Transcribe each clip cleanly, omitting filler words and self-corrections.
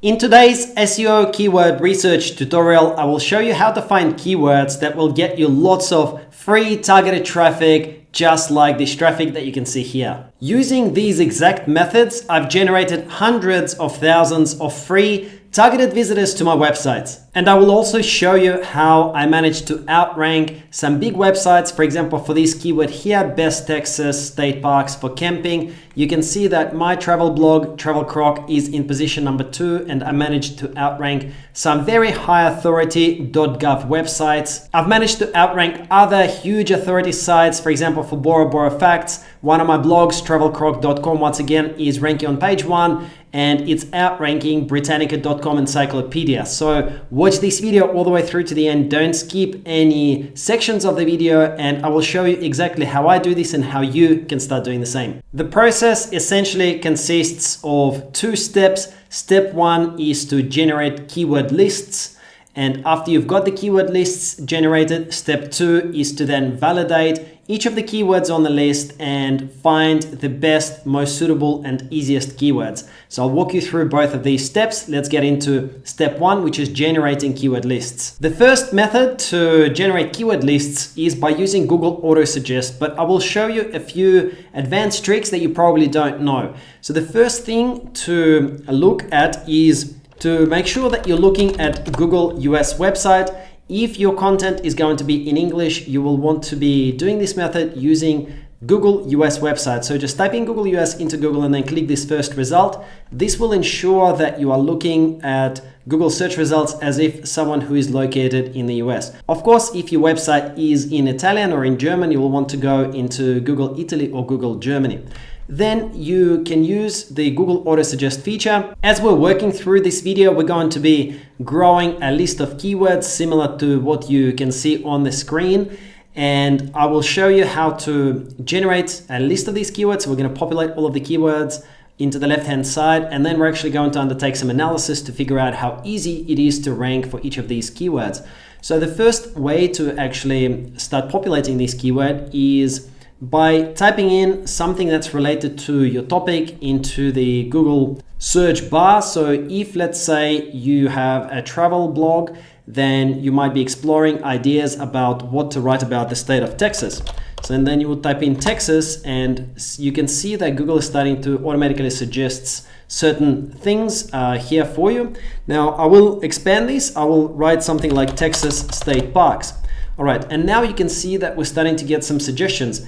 In today's SEO keyword research tutorial, I will show you how to find keywords that will get you lots of free targeted traffic, just like this traffic that you can see here. Using these exact methods, I've generated hundreds of thousands of free targeted visitors to my websites. And I will also show you how I managed to outrank some big websites. For example, for this keyword here, best Texas state parks for camping, you can see that my travel blog, Travel Croc, is in position number 2, and I managed to outrank some very high authority .gov websites. I've managed to outrank other huge authority sites. For example, for Bora Bora Facts, one of my blogs, travelcroc.com, once again, is ranking on page 1, and it's outranking Britannica.com encyclopedia. So watch this video all the way through to the end. Don't skip any sections of the video, and I will show you exactly how I do this and how you can start doing the same. The process essentially consists of 2 steps. Step 1 is to generate keyword lists. And after you've got the keyword lists generated, step 2 is to then validate each of the keywords on the list and find the best, most suitable and easiest keywords. So I'll walk you through both of these steps. Let's get into step 1, which is generating keyword lists. The first method to generate keyword lists is by using Google Autosuggest, but I will show you a few advanced tricks that you probably don't know. So the first thing to look at is to make sure that you're looking at Google US website. If your content is going to be in English, you will want to be doing this method using Google US website. So just type in Google US into Google and then click this first result. This will ensure that you are looking at Google search results as if someone who is located in the US. Of course, if your website is in Italian or in German, you will want to go into Google Italy or Google Germany. Then you can use the Google Autosuggest feature. As we're working through this video, we're going to be growing a list of keywords similar to what you can see on the screen. And I will show you how to generate a list of these keywords. So we're going to populate all of the keywords into the left-hand side, and then we're actually going to undertake some analysis to figure out how easy it is to rank for each of these keywords. So the first way to actually start populating this keyword is by typing in something that's related to your topic into the Google search bar. So if, let's say, you have a travel blog, then you might be exploring ideas about what to write about the state of Texas. So and then you would type in Texas, and you can see that Google is starting to automatically suggest certain things here for you. Now I will expand this. I will write something like Texas state parks. All right, and now you can see that we're starting to get some suggestions.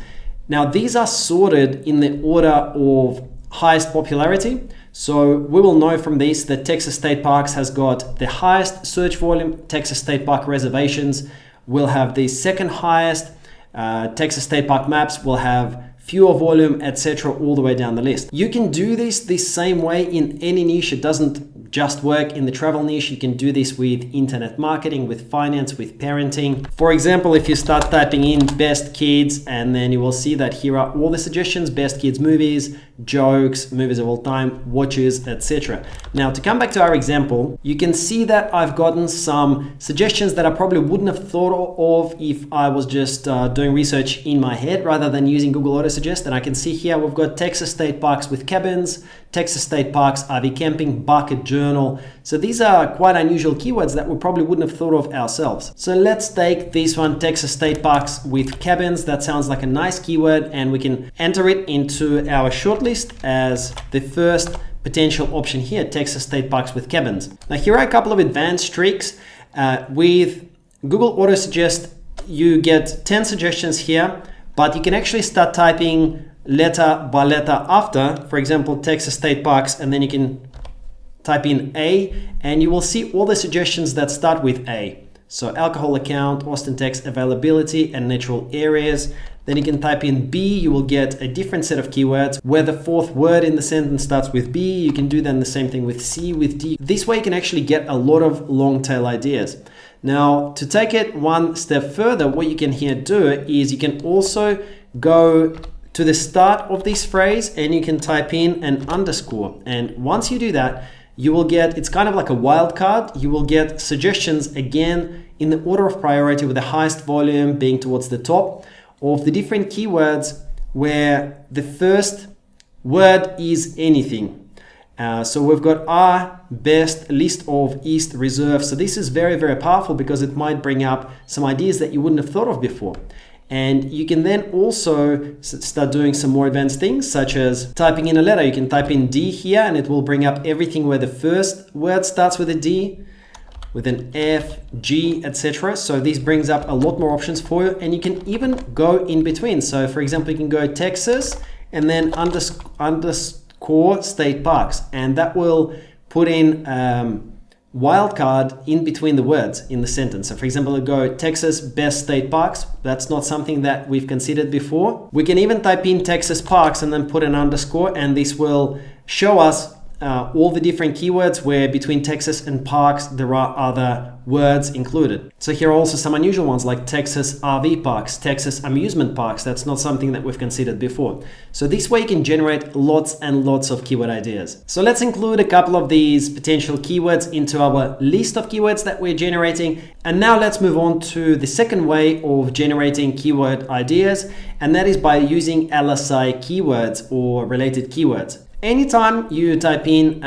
Now these are sorted in the order of highest popularity. So we will know from this that Texas State Parks has got the highest search volume. Texas State Park reservations will have the second highest. Texas State Park maps will have fewer volume, etc., all the way down the list. You can do this the same way in any niche. It doesn't just work in the travel niche. You can do this with internet marketing, with finance, with parenting. For example, if you start typing in best kids, and then you will see that here are all the suggestions: best kids movies, jokes, movies of all time, watches, etc. Now to come back to our example, you can see that I've gotten some suggestions that I probably wouldn't have thought of if I was just doing research in my head rather than using Google Autosuggest. And I can see here we've got Texas State Parks with cabins, Texas State Parks, RV camping, bucket journal. So these are quite unusual keywords that we probably wouldn't have thought of ourselves. So let's take this one, Texas State Parks with cabins. That sounds like a nice keyword, and we can enter it into our shortlist as the first potential option here, Texas State Parks with cabins. Now here are a couple of advanced tricks. With Google Autosuggest, you get 10 suggestions here, but you can actually start typing letter by letter after, for example, Texas State Parks, and then you can type in A, and you will see all the suggestions that start with A. So alcohol account, Austin, Texas, availability, and natural areas. Then you can type in B, you will get a different set of keywords where the fourth word in the sentence starts with B. You can do then the same thing with C, with D. This way you can actually get a lot of long tail ideas. Now, to take it one step further, what you can here do is you can also go to the start of this phrase and you can type in an underscore. And once you do that, you will get, it's kind of like a wildcard, you will get suggestions again in the order of priority, with the highest volume being towards the top of the different keywords where the first word is anything. So we've got our best list of East reserves. So this is very, very powerful because it might bring up some ideas that you wouldn't have thought of before. And you can then also start doing some more advanced things, such as typing in a letter. You can type in D here and it will bring up everything where the first word starts with a D, with an F, G, etc. So this brings up a lot more options for you, and you can even go in between. So for example, you can go Texas and then underscore state parks, and that will put in wildcard in between the words in the sentence. So for example, go Texas best state parks. That's not something that we've considered before. We can even type in Texas parks and then put an underscore, and this will show us all the different keywords where between Texas and parks there are other words included. So here are also some unusual ones like Texas RV parks, Texas amusement parks. That's not something that we've considered before. So this way you can generate lots and lots of keyword ideas. So let's include a couple of these potential keywords into our list of keywords that we're generating. And now let's move on to the second way of generating keyword ideas, and that is by using LSI keywords or related keywords. Anytime you type in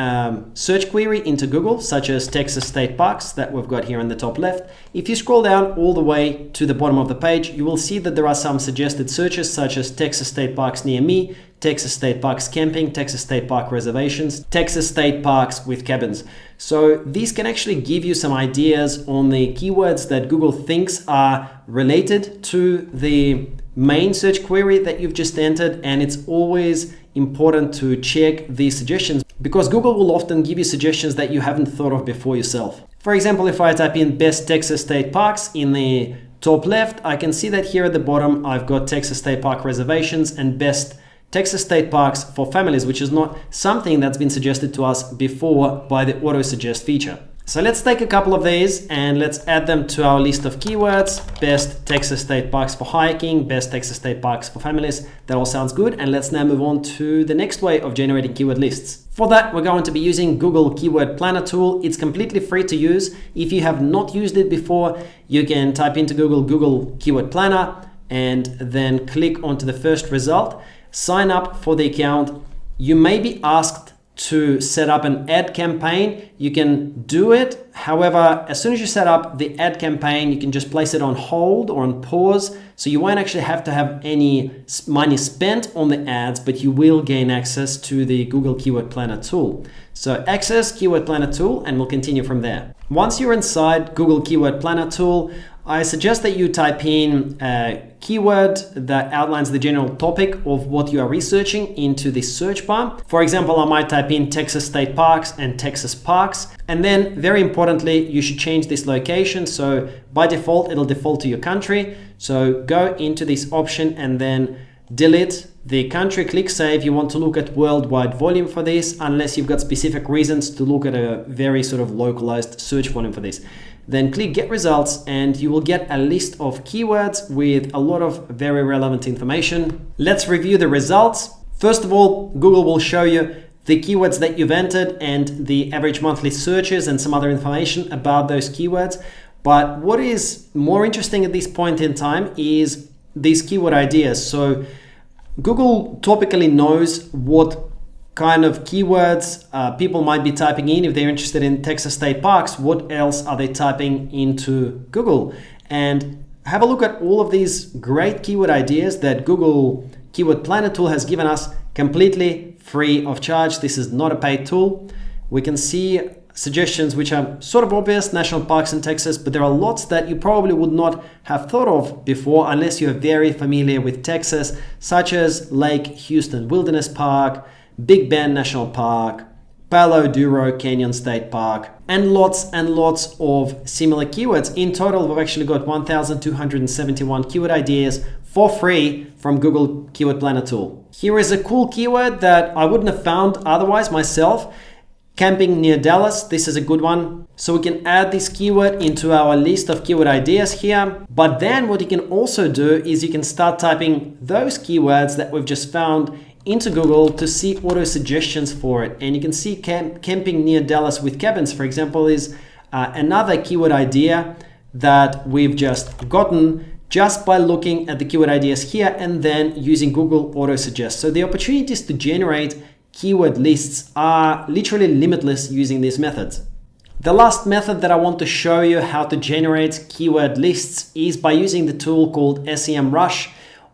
search query into Google, such as Texas state parks that we've got here in the top left, if you scroll down all the way to the bottom of the page, you will see that there are some suggested searches such as Texas state parks near me, Texas state parks camping, Texas state park reservations, Texas state parks with cabins. So these can actually give you some ideas on the keywords that Google thinks are related to the main search query that you've just entered, and it's always important to check these suggestions because Google will often give you suggestions that you haven't thought of before yourself. For example, if I type in best Texas state parks in the top left, I can see that here at the bottom I've got Texas state park reservations and best Texas state parks for families, which is not something that's been suggested to us before by the auto suggest feature. So let's take a couple of these and let's add them to our list of keywords. Best Texas state parks for hiking, best Texas state parks for families. That all sounds good. And let's now move on to the next way of generating keyword lists. For that, we're going to be using Google Keyword Planner tool. It's completely free to use. If you have not used it before, you can type into Google Keyword Planner and then click onto the first result. Sign up for the account. You may be asked to set up an ad campaign. You can do it. However, as soon as you set up the ad campaign, you can just place it on hold or on pause. So you won't actually have to have any money spent on the ads, but you will gain access to the Google Keyword Planner tool. So access Keyword Planner tool and we'll continue from there. Once you're inside Google Keyword Planner tool, I suggest that you type in a keyword that outlines the general topic of what you are researching into the search bar. For example, I might type in Texas state parks and Texas parks. And then very importantly, you should change this location. So by default, it'll default to your country. So go into this option and then delete the country, click save. You want to look at worldwide volume for this, unless you've got specific reasons to look at a very sort of localized search volume for this. Then click get results and you will get a list of keywords with a lot of very relevant information. Let's review the results. First of all, Google will show you the keywords that you've entered and the average monthly searches and some other information about those keywords. But what is more interesting at this point in time is these keyword ideas. So Google topically knows what kind of keywords people might be typing in. If they're interested in Texas state parks, what else are they typing into Google? And have a look at all of these great keyword ideas that Google Keyword Planner tool has given us completely free of charge. This is not a paid tool. We can see suggestions which are sort of obvious, national parks in Texas, but there are lots that you probably would not have thought of before unless you're very familiar with Texas, such as Lake Houston Wilderness Park, Big Bend National Park, Palo Duro Canyon State Park, and lots of similar keywords. In total, we've actually got 1,271 keyword ideas for free from Google Keyword Planner tool. Here is a cool keyword that I wouldn't have found otherwise myself. Camping near Dallas, this is a good one. So we can add this keyword into our list of keyword ideas here. But then what you can also do is you can start typing those keywords that we've just found into Google to see auto suggestions for it. And you can see camping near Dallas with cabins, for example, is another keyword idea that we've just gotten just by looking at the keyword ideas here and then using Google auto suggest. So the opportunities to generate keyword lists are literally limitless using these methods. The last method that I want to show you how to generate keyword lists is by using the tool called SEMrush.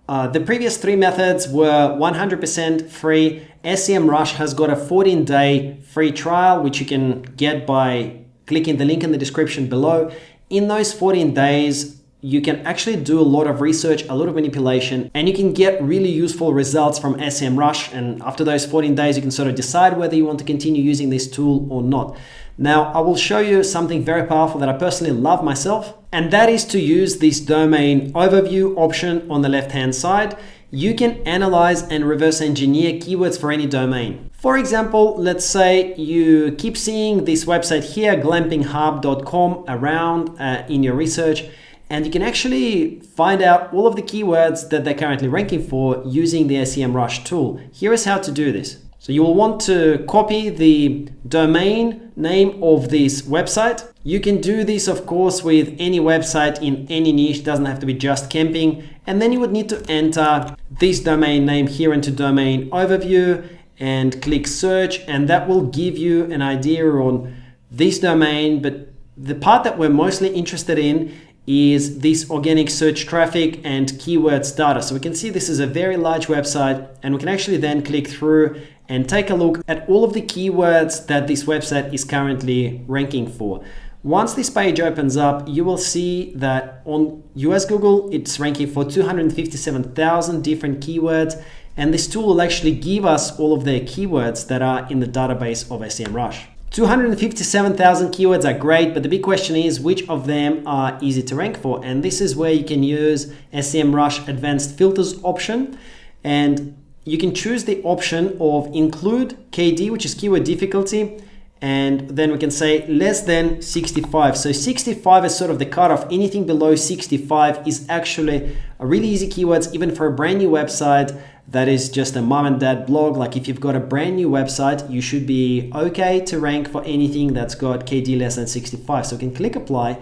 The previous three methods were 100% free. SEMrush has got a 14-day free trial, which you can get by clicking the link in the description below. In those 14 days, you can actually do a lot of research, a lot of manipulation, and you can get really useful results from SEMrush. And after those 14 days, you can sort of decide whether you want to continue using this tool or not. Now, I will show you something very powerful that I personally love myself, and that is to use this domain overview option on the left-hand side. You can analyze and reverse engineer keywords for any domain. For example, let's say you keep seeing this website here, glampinghub.com, around in your research, and you can actually find out all of the keywords that they're currently ranking for using the SEMrush tool. Here is how to do this. So you will want to copy the domain name of this website. You can do this, of course, with any website in any niche. It doesn't have to be just camping. And then you would need to enter this domain name here into domain overview and click search, and that will give you an idea on this domain. But the part that we're mostly interested in is this organic search traffic and keywords data. So we can see this is a very large website, and we can actually then click through and take a look at all of the keywords that this website is currently ranking for. Once this page opens up, you will see that on US Google, it's ranking for 257,000 different keywords. And this tool will actually give us all of the keywords that are in the database of SEMrush. 257,000 keywords are great, but the big question is which of them are easy to rank for. And this is where you can use SEMrush advanced filters option. And you can choose the option of include KD, which is keyword difficulty. And then we can say less than 65. So 65 is sort of the cutoff. Anything below 65 is actually a really easy keywords, even for a brand new website that is just a mom and dad blog. Like if you've got a brand new website, you should be okay to rank for anything that's got KD less than 65. So we can click apply,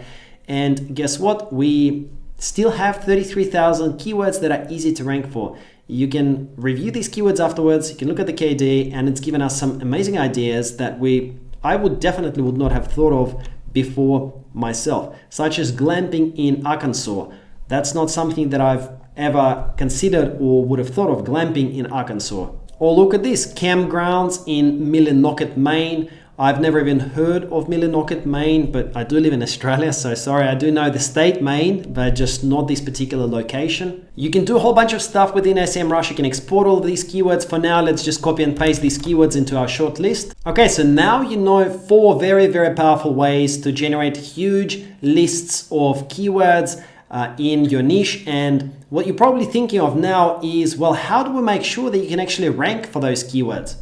and guess what? We still have 33,000 keywords that are easy to rank for. You can review these keywords afterwards. You can look at the KD, and it's given us some amazing ideas that I would not have thought of before myself, such as glamping in Arkansas. That's not something that I've ever considered or would have thought of, glamping in Arkansas. Or look at this, campgrounds in Millinocket, Maine. I've never even heard of Millinocket, Maine, but I do live in Australia, so sorry, I do know the state Maine, but just not this particular location. You can do a whole bunch of stuff within SEMrush. You can export all of these keywords. For now, let's just copy and paste these keywords into our short list. Okay, so now you know 4 very, very powerful ways to generate huge lists of keywords in your niche. And what you're probably thinking of now is, well, how do we make sure that you can actually rank for those keywords?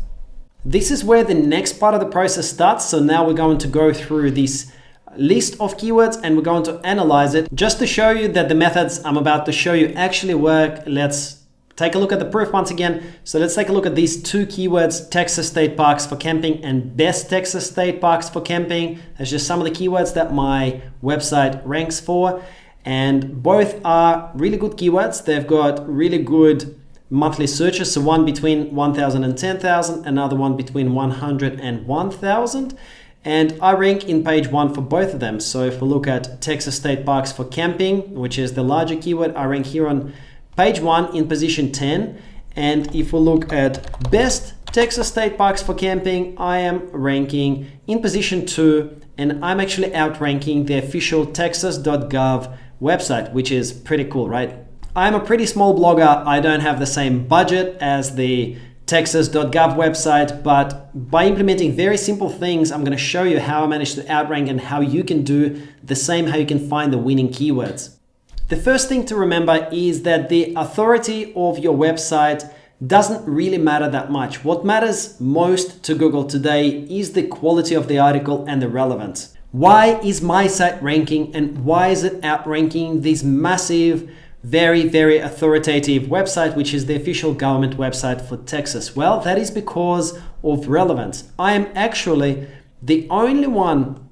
This is where the next part of the process starts. So now we're going to go through this list of keywords and we're going to analyze it. Just to show you that the methods I'm about to show you actually work, let's take a look at the proof once again. So let's take a look at these 2 keywords, Texas state parks for camping and best Texas state parks for camping. That's just some of the keywords that my website ranks for. And both are really good keywords. They've got really good monthly searches. So one between 1,000 and 10,000, another one between 100 and 1,000. And I rank in page 1 for both of them. So if we look at Texas state parks for camping, which is the larger keyword, I rank here on page 1 in position 10. And if we look at best Texas state parks for camping, I am ranking in position 2, and I'm actually outranking the official texas.gov website, which is pretty cool, right? I'm a pretty small blogger. I don't have the same budget as the texas.gov website, but by implementing very simple things, I'm going to show you how I managed to outrank and how you can do the same, how you can find the winning keywords. The first thing to remember is that the authority of your website doesn't really matter that much. What matters most to Google today is the quality of the article and the relevance. Why is my site ranking, and why is it outranking this massive, very, very authoritative website, which is the official government website for Texas? Well, that is because of relevance. I am actually the only one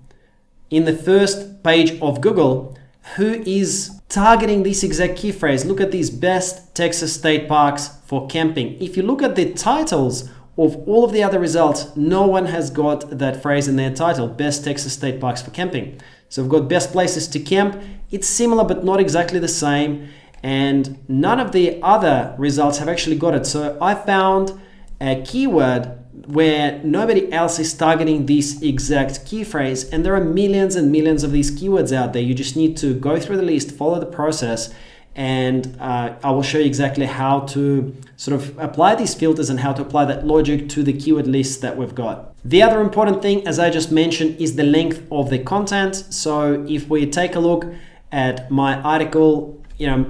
in the first page of Google who is targeting this exact key phrase. Look at these best Texas state parks for camping. If you look at the titles of all of the other results, no one has got that phrase in their title, best Texas state parks for camping. So we've got best places to camp. It's similar, but not exactly the same. And none of the other results have actually got it. So I found a keyword where nobody else is targeting this exact key phrase. And there are millions and millions of these keywords out there. You just need to go through the list, follow the process, and I will show you exactly how to sort of apply these filters and how to apply that logic to the keyword list that we've got. The other important thing, as I just mentioned, is the length of the content. So if we take a look at my article,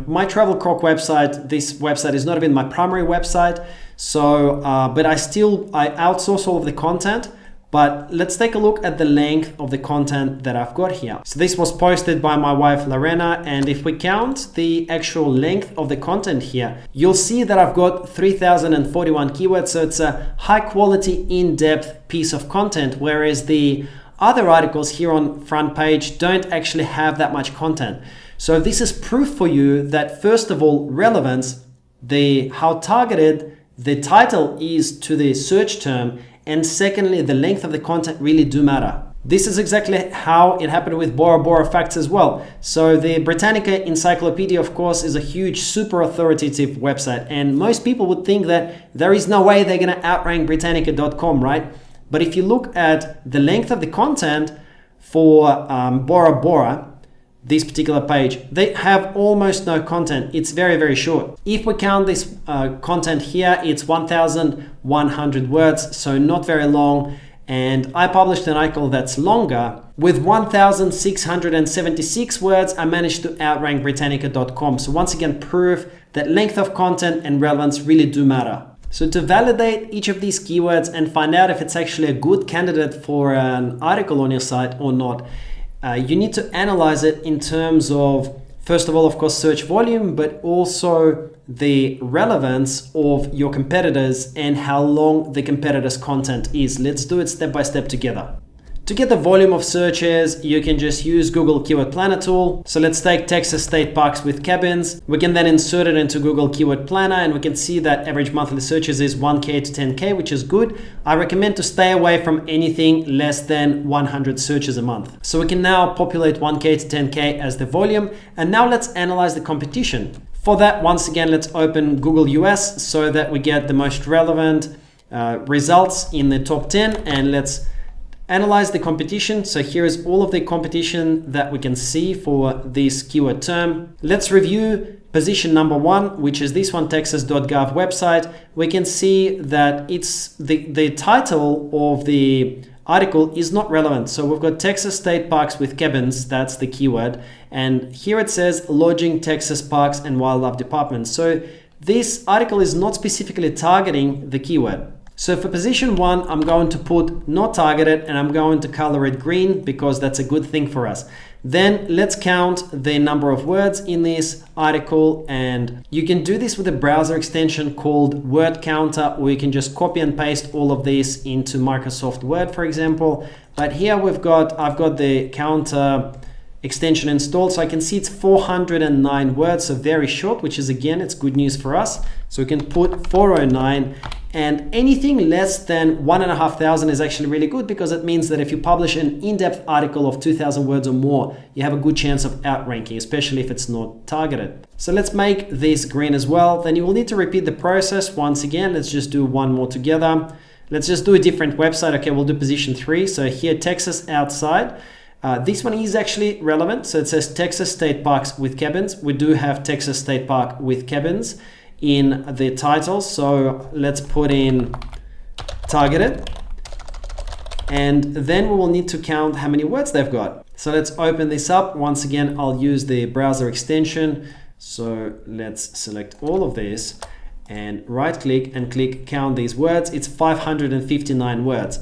my Travel Croc website, this website is not even my primary website. So, but I outsource all of the content. But let's take a look at the length of the content that I've got here. So this was posted by my wife, Lorena. And if we count the actual length of the content here, you'll see that I've got 3,041 keywords. So it's a high quality, in-depth piece of content, whereas the other articles here on front page don't actually have that much content. So this is proof for you that, first of all, relevance, how targeted the title is to the search term, and secondly, the length of the content really do matter. This is exactly how it happened with Bora Bora facts as well. So the Britannica Encyclopedia, of course, is a huge, super authoritative website. And most people would think that there is no way they're going to outrank Britannica.com, right? But if you look at the length of the content for Bora Bora, this particular page, they have almost no content. It's very, very short. If we count this content here, it's 1,100 words, so not very long. And I published an article that's longer. With 1,676 words, I managed to outrank Britannica.com. So once again, proof that length of content and relevance really do matter. So to validate each of these keywords and find out if it's actually a good candidate for an article on your site or not, you need to analyze it in terms of, first of all, of course, search volume, but also the relevance of your competitors and how long the competitors' content is. Let's do it step by step together. To get the volume of searches, you can just use Google Keyword Planner tool. So let's take Texas state parks with cabins. We can then insert it into Google Keyword Planner, and we can see that average monthly searches is 1K to 10K, which is good. I recommend to stay away from anything less than 100 searches a month. So we can now populate 1K to 10K as the volume. And now let's analyze the competition. For that, once again, let's open Google US so that we get the most relevant results in the top 10, and let's analyze the competition. So here's all of the competition that we can see for this keyword term. Let's review position number 1, which is this one, texas.gov website. We can see that it's the title of the article is not relevant. So we've got Texas state parks with cabins, that's the keyword. And here it says lodging Texas parks and wildlife department. So this article is not specifically targeting the keyword. So for position 1, I'm going to put not targeted, and I'm going to color it green because that's a good thing for us. Then let's count the number of words in this article, and you can do this with a browser extension called Word Counter, or you can just copy and paste all of this into Microsoft Word, for example. But here I've got the counter extension installed, so I can see it's 409 words, so very short, which is, again, it's good news for us. So we can put 409, and anything less than 1,500 is actually really good, because it means that if you publish an in-depth article of 2,000 words or more, you have a good chance of outranking, especially if it's not targeted. So let's make this green as well. Then you will need to repeat the process once again. Let's just do one more together. Let's just do a different website. Okay, we'll do position 3. So here, Texas outside. This one is actually relevant. So it says Texas state parks with cabins. We do have Texas state park with cabins in the title. So let's put in targeted. And then we will need to count how many words they've got. So let's open this up. Once again, I'll use the browser extension. So let's select all of this and right click and click count these words. It's 559 words.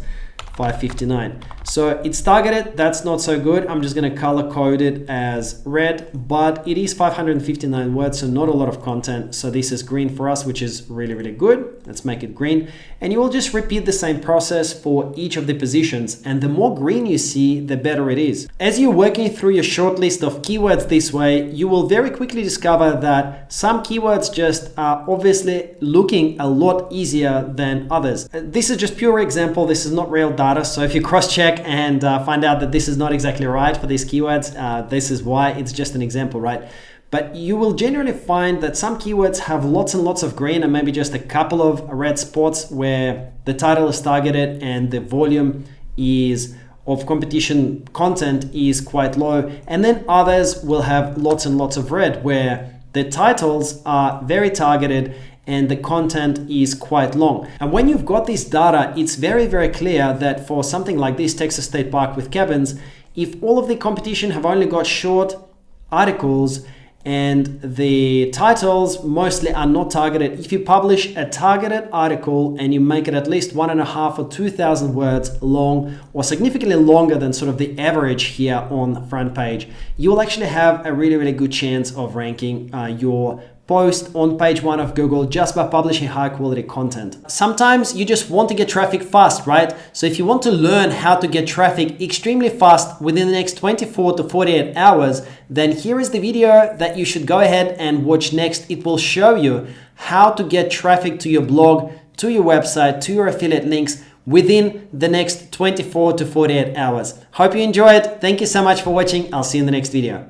559. So it's targeted, that's not so good. I'm just gonna color code it as red, but it is 559 words, so not a lot of content. So this is green for us, which is really, really good. Let's make it green. And you will just repeat the same process for each of the positions. And the more green you see, the better it is. As you're working through your short list of keywords this way, you will very quickly discover that some keywords just are obviously looking a lot easier than others. This is just pure example. This is not real data. So if you cross-check and find out that this is not exactly right for these keywords, this is why. It's just an example, right? But you will generally find that some keywords have lots and lots of green and maybe just a couple of red spots where the title is targeted and the volume is of competition content is quite low. And then others will have lots and lots of red where the titles are very targeted and the content is quite long. And when you've got this data, it's very, very clear that for something like this, Texas State Park with cabins, if all of the competition have only got short articles and the titles mostly are not targeted, if you publish a targeted article and you make it at least 1.5 or 2,000 words long or significantly longer than sort of the average here on the front page, you will actually have a really, really good chance of ranking your post on page 1 of Google just by publishing high quality content. Sometimes you just want to get traffic fast, right? So if you want to learn how to get traffic extremely fast within the next 24 to 48 hours, then here is the video that you should go ahead and watch next. It will show you how to get traffic to your blog, to your website, to your affiliate links within the next 24 to 48 hours. Hope you enjoyed. Thank you so much for watching. I'll see you in the next video.